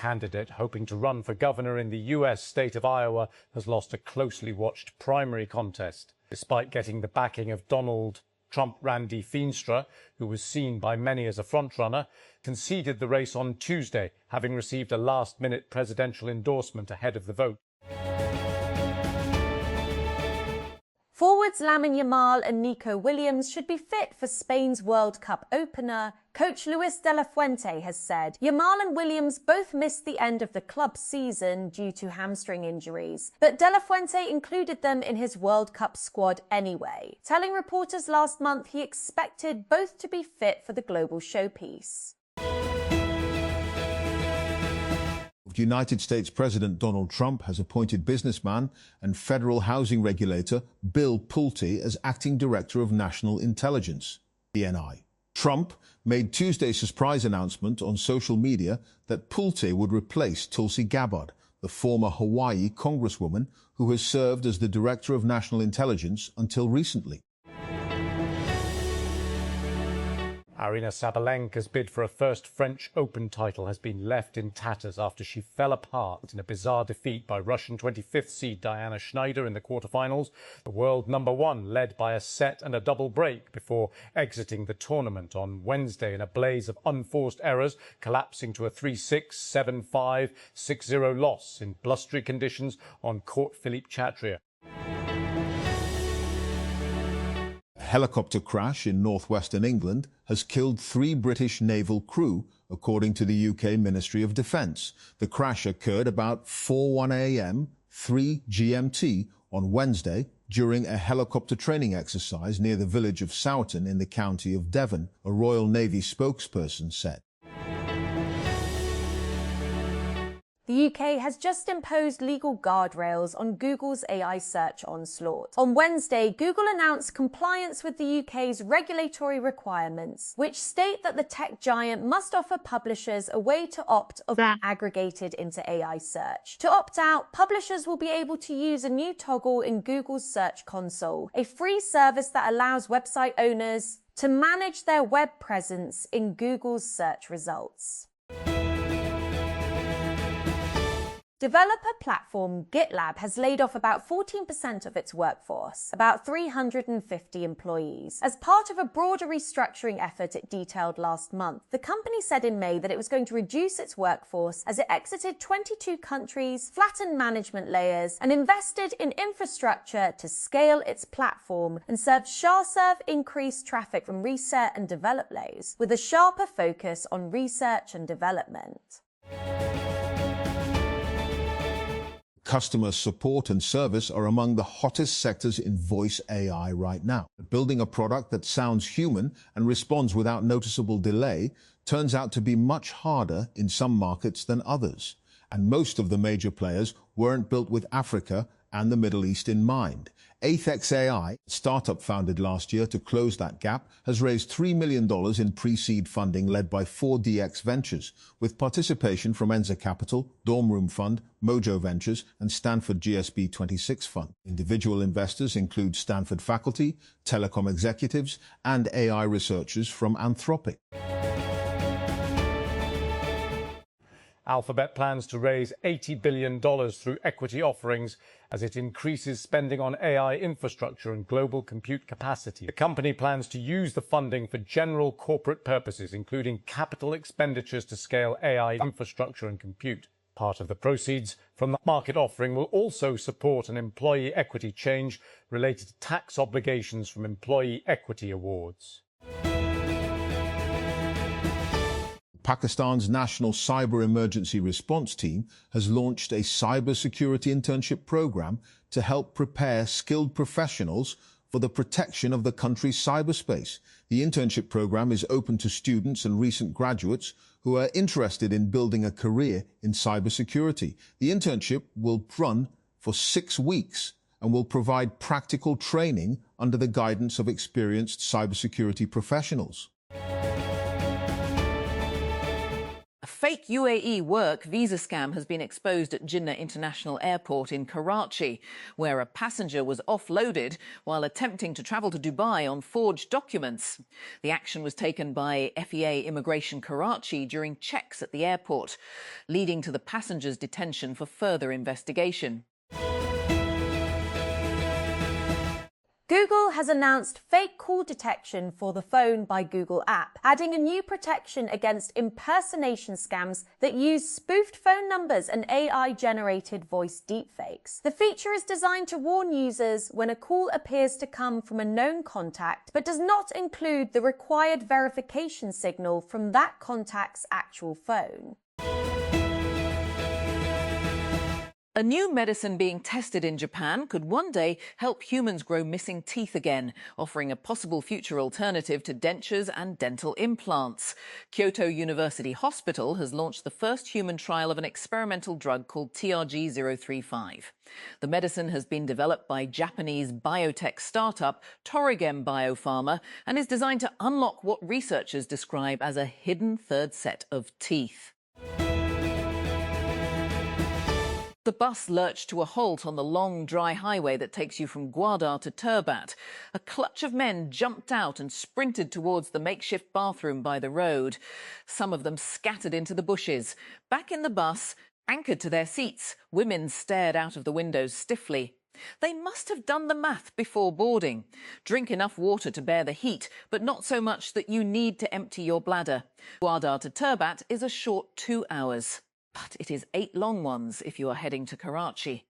candidate hoping to run for governor in the U.S. state of Iowa has lost a closely watched primary contest. Despite getting the backing of Donald Trump, Randy Feenstra, who was seen by many as a frontrunner, conceded the race on Tuesday, having received a last-minute presidential endorsement ahead of the vote. Forwards Lamine Yamal and Nico Williams should be fit for Spain's World Cup opener. Coach Luis de la Fuente has said Yamal and Williams both missed the end of the club's season due to hamstring injuries, but de la Fuente included them in his World Cup squad anyway, telling reporters last month he expected both to be fit for the global showpiece. United States President Donald Trump has appointed businessman and federal housing regulator Bill Pulte as acting director of national intelligence, DNI. Trump made Tuesday's surprise announcement on social media that Pulte would replace Tulsi Gabbard, the former Hawaii congresswoman who has served as the director of national intelligence until recently. Aryna Sabalenka's bid for a first French Open title has been left in tatters after she fell apart in a bizarre defeat by Russian 25th seed Diana Schneider in the quarterfinals. The world number one led by a set and a double break before exiting the tournament on Wednesday in a blaze of unforced errors, collapsing to a 3-6, 7-5, 6-0 loss in blustery conditions on court Philippe Chatrier. A helicopter crash in northwestern England has killed 3 British naval crew, according to the UK Ministry of Defence. The crash occurred about 4:01 a.m. 3 GMT on Wednesday during a helicopter training exercise near the village of Sowerton in the county of Devon, a Royal Navy spokesperson said. The UK has just imposed legal guardrails on Google's AI search onslaught. On Wednesday, Google announced compliance with the UK's regulatory requirements, which state that the tech giant must offer publishers a way to opt of aggregated into AI search. To opt out, publishers will be able to use a new toggle in Google's Search Console, a free service that allows website owners to manage their web presence in Google's search results. Developer platform GitLab has laid off about 14% of its workforce, about 350 employees. As part of a broader restructuring effort it detailed last month, the company said in May that it was going to reduce its workforce as it exited 22 countries, flattened management layers, and invested in infrastructure to scale its platform and serve increased traffic from reset and develop layers, with a sharper focus on research and development. Customer support and service are among the hottest sectors in voice AI right now. Building a product that sounds human and responds without noticeable delay turns out to be much harder in some markets than others. And most of the major players weren't built with Africa and the Middle East in mind. Athex AI, a startup founded last year to close that gap, has raised $3 million in pre-seed funding led by 4DX Ventures, with participation from Enza Capital, Dorm Room Fund, Mojo Ventures, and Stanford GSB 26 Fund. Individual investors include Stanford faculty, telecom executives, and AI researchers from Anthropic. Alphabet plans to raise $80 billion through equity offerings as it increases spending on AI infrastructure and global compute capacity. The company plans to use the funding for general corporate purposes, including capital expenditures to scale AI infrastructure and compute. Part of the proceeds from the market offering will also support an employee equity change related to tax obligations from employee equity awards. Pakistan's National Cyber Emergency Response Team has launched a cybersecurity internship program to help prepare skilled professionals for the protection of the country's cyberspace. The internship program is open to students and recent graduates who are interested in building a career in cybersecurity. The internship will run for 6 weeks and will provide practical training under the guidance of experienced cybersecurity professionals. fake UAE work visa scam has been exposed at Jinnah International Airport in Karachi, where a passenger was offloaded while attempting to travel to Dubai on forged documents. The action was taken by FEA Immigration Karachi during checks at the airport, leading to the passenger's detention for further investigation. Google has announced fake call detection for the Phone by Google app, adding a new protection against impersonation scams that use spoofed phone numbers and AI-generated voice deepfakes. The feature is designed to warn users when a call appears to come from a known contact, but does not include the required verification signal from that contact's actual phone. A new medicine being tested in Japan could one day help humans grow missing teeth again, offering a possible future alternative to dentures and dental implants. Kyoto University Hospital has launched the first human trial of an experimental drug called TRG-035. The medicine has been developed by Japanese biotech startup Torigem Biopharma and is designed to unlock what researchers describe as a hidden third set of teeth. The bus lurched to a halt on the long, dry highway that takes you from Gwadar to Turbat. A clutch of men jumped out and sprinted towards the makeshift bathroom by the road. Some of them scattered into the bushes. Back in the bus, anchored to their seats, women stared out of the windows stiffly. They must have done the math before boarding. Drink enough water to bear the heat, but not so much that you need to empty your bladder. Gwadar to Turbat is a short 2 hours. But it is 8 long ones if you are heading to Karachi.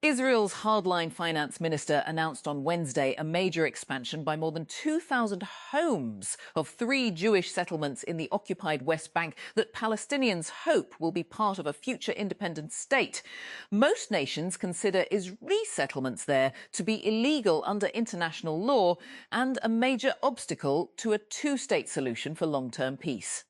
Israel's hardline finance minister announced on Wednesday a major expansion by more than 2,000 homes of 3 Jewish settlements in the occupied West Bank that Palestinians hope will be part of a future independent state. Most nations consider Israeli settlements there to be illegal under international law and a major obstacle to a 2-state solution for long-term peace.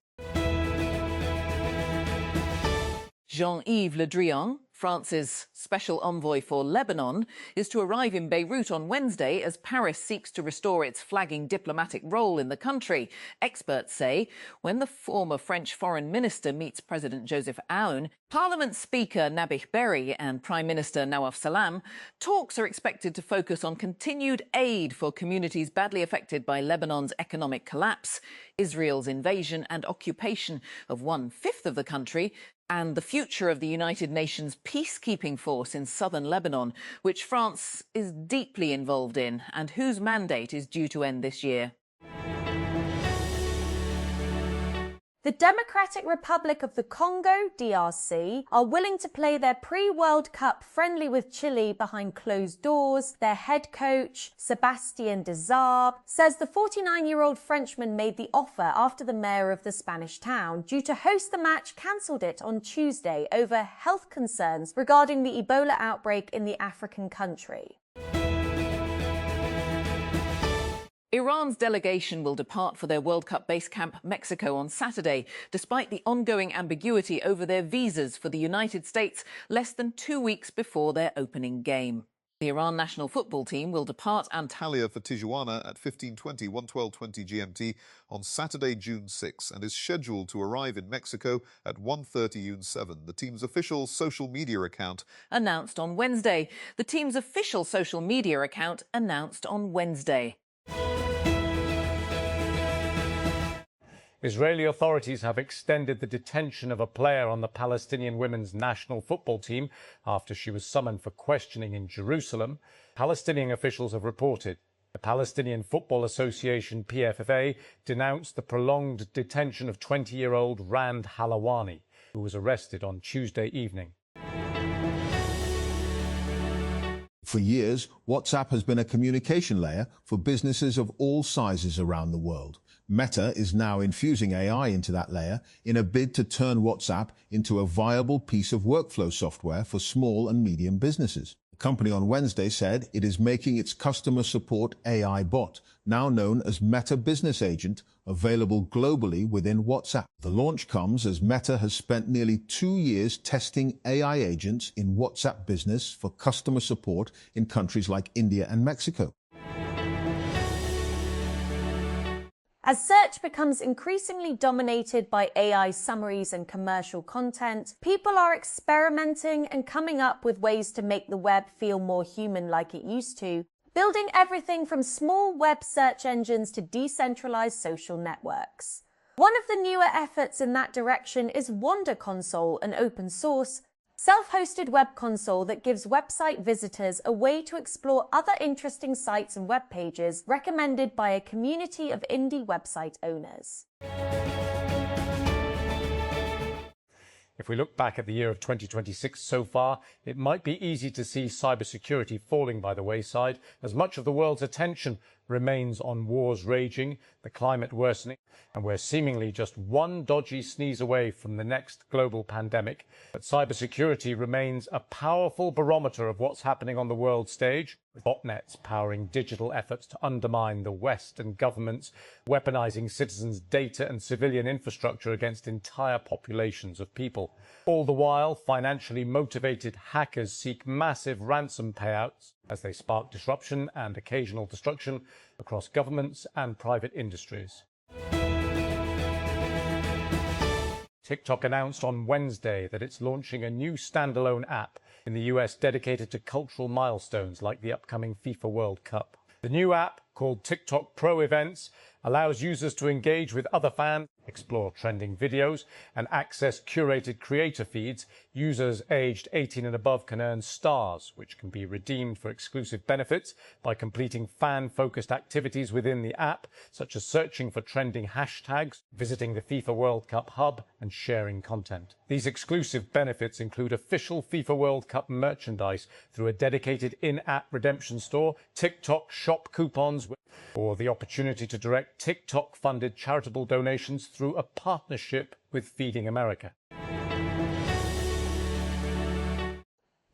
Jean-Yves Le Drian, France's special envoy for Lebanon, is to arrive in Beirut on Wednesday as Paris seeks to restore its flagging diplomatic role in the country. Experts say when the former French foreign minister meets President Joseph Aoun, Parliament Speaker Nabih Berri and Prime Minister Nawaf Salam, talks are expected to focus on continued aid for communities badly affected by Lebanon's economic collapse, Israel's invasion and occupation of 1/5 of the country, and the future of the United Nations peacekeeping force in southern Lebanon, which France is deeply involved in and whose mandate is due to end this year. The Democratic Republic of the Congo, DRC, are willing to play their pre-World Cup friendly with Chile behind closed doors. Their head coach, Sebastien Desabre, says the 49-year-old Frenchman made the offer after the mayor of the Spanish town, due to host the match, cancelled it on Tuesday over health concerns regarding the Ebola outbreak in the African country. Iran's delegation will depart for their World Cup base camp Mexico on Saturday, despite the ongoing ambiguity over their visas for the United States less than 2 weeks before their opening game. The Iran national football team will depart Antalya for Tijuana at 15:20, 1:12:20 GMT on Saturday, June 6, and is scheduled to arrive in Mexico at 1:30 June 7. The team's official social media account announced on Wednesday. Israeli authorities have extended the detention of a player on the Palestinian women's national football team after she was summoned for questioning in Jerusalem. Palestinian officials have reported. The Palestinian Football Association, PFFA, denounced the prolonged detention of 20-year-old Rand Halawani, who was arrested on Tuesday evening. For years, WhatsApp has been a communication layer for businesses of all sizes around the world. Meta is now infusing AI into that layer in a bid to turn WhatsApp into a viable piece of workflow software for small and medium businesses. The company on Wednesday said it is making its customer support AI bot, now known as Meta Business Agent, available globally within WhatsApp. The launch comes as Meta has spent nearly 2 years testing AI agents in WhatsApp Business for customer support in countries like India and Mexico. As search becomes increasingly dominated by AI summaries and commercial content, people are experimenting and coming up with ways to make the web feel more human like it used to, building everything from small web search engines to decentralized social networks. One of the newer efforts in that direction is Wanda Console, an open source, self-hosted web console that gives website visitors a way to explore other interesting sites and web pages recommended by a community of indie website owners. If we look back at the year of 2026 so far, it might be easy to see cybersecurity falling by the wayside as much of the world's attention remains on wars raging, the climate worsening, and we're seemingly just one dodgy sneeze away from the next global pandemic. But cybersecurity remains a powerful barometer of what's happening on the world stage, with botnets powering digital efforts to undermine the West and governments, weaponizing citizens' data and civilian infrastructure against entire populations of people. All the while, financially motivated hackers seek massive ransom payouts as they spark disruption and occasional destruction across governments and private industries. TikTok announced on Wednesday that it's launching a new standalone app in the US dedicated to cultural milestones like the upcoming FIFA World Cup. The new app, called TikTok Pro Events, allows users to engage with other fans, explore trending videos, and access curated creator feeds. Users aged 18 and above can earn stars, which can be redeemed for exclusive benefits by completing fan-focused activities within the app, such as searching for trending hashtags, visiting the FIFA World Cup hub, and sharing content. These exclusive benefits include official FIFA World Cup merchandise through a dedicated in-app redemption store, TikTok shop coupons, or the opportunity to direct TikTok-funded charitable donations through a partnership with Feeding America.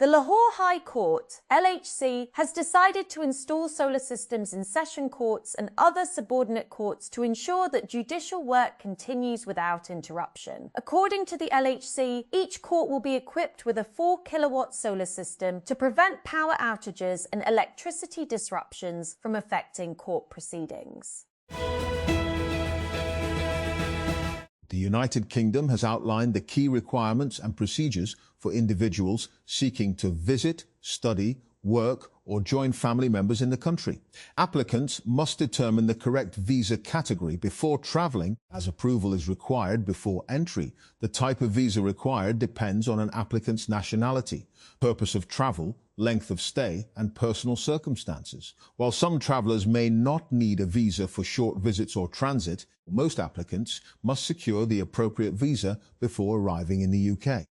The Lahore High Court, LHC, has decided to install solar systems in session courts and other subordinate courts to ensure that judicial work continues without interruption. According to the LHC, each court will be equipped with a 4-kilowatt solar system to prevent power outages and electricity disruptions from affecting court proceedings. The United Kingdom has outlined the key requirements and procedures for individuals seeking to visit, study, work, or join family members in the country. Applicants must determine the correct visa category before travelling, as approval is required before entry. The type of visa required depends on an applicant's nationality, purpose of travel, length of stay, and personal circumstances. While some travellers may not need a visa for short visits or transit, most applicants must secure the appropriate visa before arriving in the UK.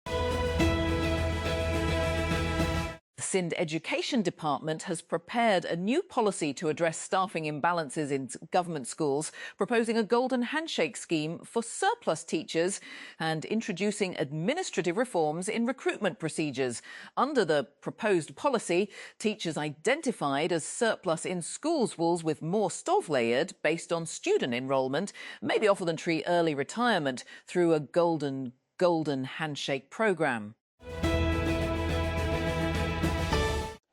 The Sindh Education Department has prepared a new policy to address staffing imbalances in government schools, proposing a golden handshake scheme for surplus teachers and introducing administrative reforms in recruitment procedures. Under the proposed policy, teachers identified as surplus in schools with more staff layered based on student enrolment may be offered early retirement through a golden handshake programme.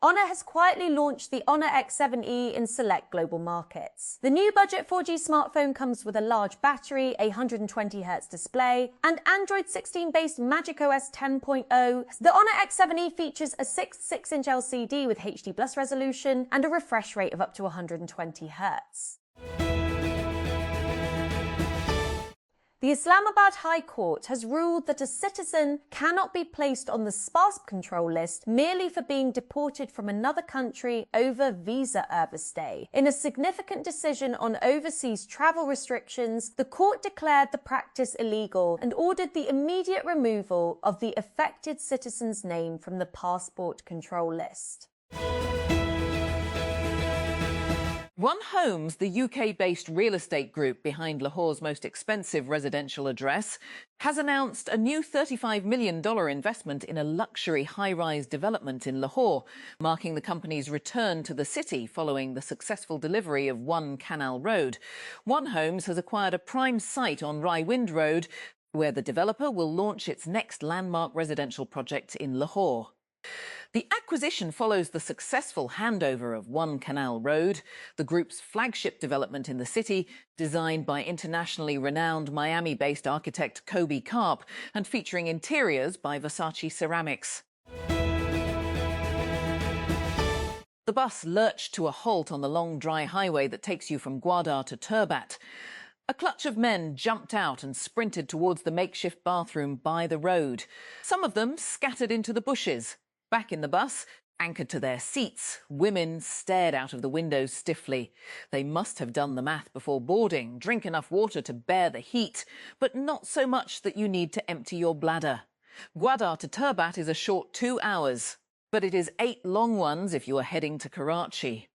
Honor has quietly launched the Honor X7e in select global markets. The new budget 4G smartphone comes with a large battery, a 120Hz display, and Android 16-based macOS 10.0. The Honor X7e features a 6.6-inch LCD with HD Plus resolution and a refresh rate of up to 120Hz. The Islamabad High Court has ruled that a citizen cannot be placed on the sparse control list merely for being deported from another country over visa overstay. In a significant decision on overseas travel restrictions, the court declared the practice illegal and ordered the immediate removal of the affected citizen's name from the passport control list. One Homes, the UK-based real estate group behind Lahore's most expensive residential address, has announced a new $35 million investment in a luxury high-rise development in Lahore, marking the company's return to the city following the successful delivery of One Canal Road. One Homes has acquired a prime site on Rye Wind Road, where the developer will launch its next landmark residential project in Lahore. The acquisition follows the successful handover of One Canal Road, the group's flagship development in the city, designed by internationally renowned Miami-based architect Kobe Karp and featuring interiors by Versace Ceramics. The bus lurched to a halt on the long, dry highway that takes you from Gwadar to Turbat. A clutch of men jumped out and sprinted towards the makeshift bathroom by the road. Some of them scattered into the bushes. Back in the bus, anchored to their seats, women stared out of the windows stiffly. They must have done the math before boarding, drink enough water to bear the heat, but not so much that you need to empty your bladder. Gwadar to Turbat is a short 2 hours, but it is 8 long ones if you are heading to Karachi.